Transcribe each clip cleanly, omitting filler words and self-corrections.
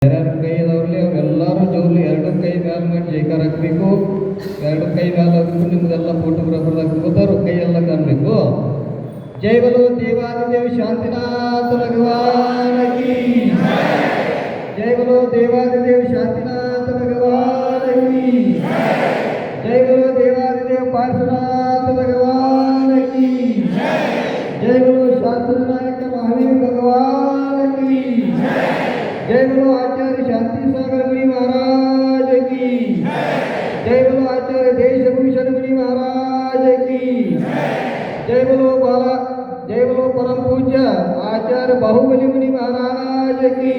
ಯಾರ್ಯಾರು ಕೈ ಇದಾವ್ರಲ್ಲಿ ಅವರೆಲ್ಲರೂ ಜೋರ್ಲಿ ಎರಡು ಕೈ ಮ್ಯಾಲ ಮಾಡಿ ಜೈಕಾರ ಹಾಕ್ಬೇಕು. ಎರಡು ಕೈ ಮ್ಯಾಲ ಹಾಕಬೇಕು. ನಿಮ್ದೆಲ್ಲ ಫೋಟೋಗ್ರಾಫರ್ದಾಗ ಕೂತಾರು ಕೈ ಎಲ್ಲ ಕಾಣಬೇಕು. ಜೈ ಬಲೋ ದೇವಾದಿದೇವ ಶಾಂತಿನಾಥ ಭಗವಾನ ಕಿ ಜೈ ಬಲೋ ದೇವಾದಿದೇವ ಶಾಂತಿನಾಥ ಭಗವಾನ ಕಿ ಜೈ ಬಲೋ ದೇವಾದಿದೇವ ಪಾರ್ಶ್ವನಾಥ ಭಗವಾನ ಕಿ ಜೈ ಬಲೋ ಶಾಸ್ತ್ರನಾಯಕ ಮಹಾವೀರ ಭಗವಾನ ಕಿ जय बोलो आचार्य शांति सागर मुनि महाराज की जय बोलो आचार्य देशभूषण मुनि महाराज की जय बोलो परम पूज्य आचार्य बाहुबली मुनि महाराज की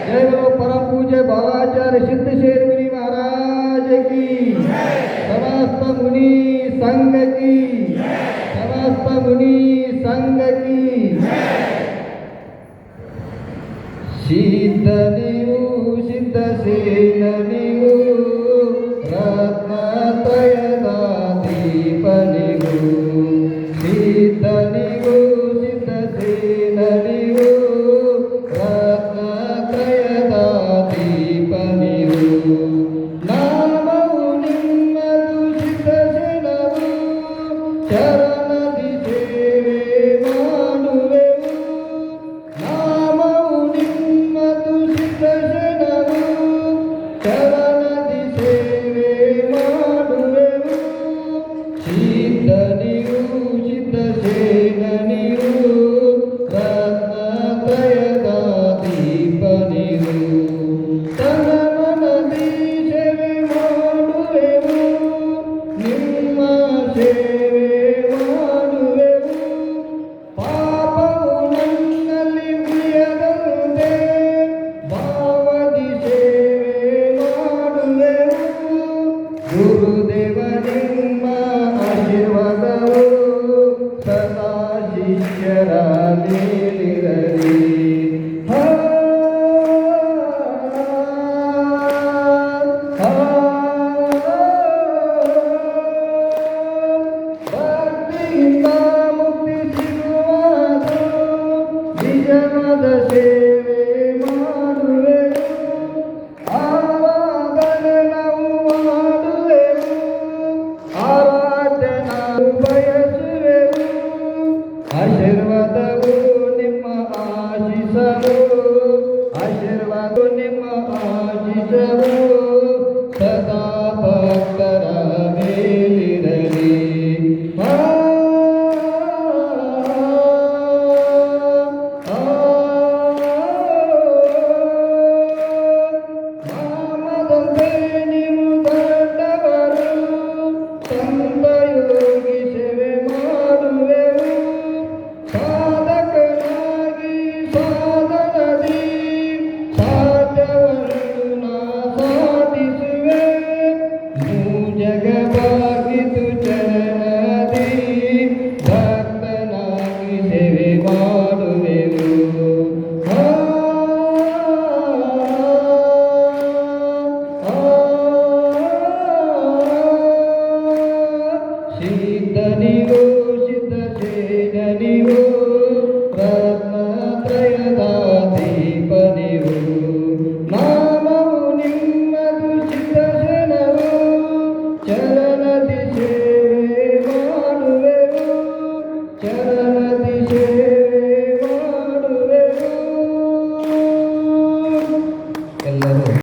जय बोलो परम पूज्य बालाचार्य सिद्धशेर मुनि महाराज की समस्त मुनि संघ की समस्त मुनि संघ की ಸಿದ್ಧ ನೀವು ಸಿದ್ಧ ಸೇನ ನೀವು ರತ್ನತ್ರಯದ ದೀಪ ನೀವು ಸಿದ್ಧ ನೀವು ಸಿದ್ಧ ಸೇನ ನೀವು ರತ್ನತ್ರಯದ ದೀಪ ನೀವು ನಾಮವು ನಿಮ್ಮದು ಸಿದ್ಧ ಸೇನವು ಚರಣದಿ ಸೇವೆ ಮಾಡುವೆವು ನಾಮವು ಚರಣದಿ ಸೇವೆ ಮಾಡುವೆವು ಸಿದ್ಧ ನೀವು ಸಿದ್ಧ ಸೇನ ನೀವು ರತ್ನತ್ರಯದ ದೀಪ ನೀವು ತನ ಮನದಿ ಸೇವೆ ಮಾಡುವೆವು ನಿಮ್ಮ ಸೇವೆ ಮಾಡುವೆವು ಪಾಪವು ನನ್ನಲ್ಲಿ ಉಳಿಯದಂತೆ ಗುರುದೇವ ನಿಮ್ಮ ಆಶೀರ್ವಾದವು ಸದಾ ಶಿಷ್ಯರ ಮೇಲಿರಲಿ. ಭಕ್ತಿಯಿಂದ ಮುಕ್ತಿ ಸಿಗುವುದು ನಿಜವಾದ ಸೇವೆ ಮಾಡುವೆವು ಆರಾಧನೆ ನಾವು ಬಯಸುವೆವು ಆಶೀರ್ವಾದವು ನಿಮ್ಮ ಆಶಿಸವು ಆಶೀರ್ವಾದ ನಿಮ್ಮ ಆಶಿಸವು ಸದಾ ಭಕ್ತರ ಮೇಲಿರಲಿ. ನಾಮದಂತೆ ನೀವು ದೊಡ್ಡವರು ಸಂತಯೋಗಿ ಸೇವೆ ಮಾಡುವೆವು ಸಾಧಕನಾಗಿ ಸಾಧನದಿ ಸಾಧ್ಯವನ್ನು ಸಾಧಿಸುವೆ ಜಗವಾಗಿದ್ದು ಚರಣದಿ ಭಕ್ತನಾಗಿ ಸೇವೆ ಮಾಡುವೆವು. ಸಿದ್ಧ ನೀವು ಸಿದ್ಧ ಸೇನ ನೀವು ರತ್ನತ್ರಯದ ದೀಪ ನೀವು ನಾಮವು ನಿಮ್ಮದು ಸಿದ್ಧ ಸೇನವು ಚರಣದಿ ಸೇವೆ ಮಾಡುವೆವು ಚರಣದಿ ಸೇವೆ ಮಾಡುವೆವು. ಎಲ್ಲರೂ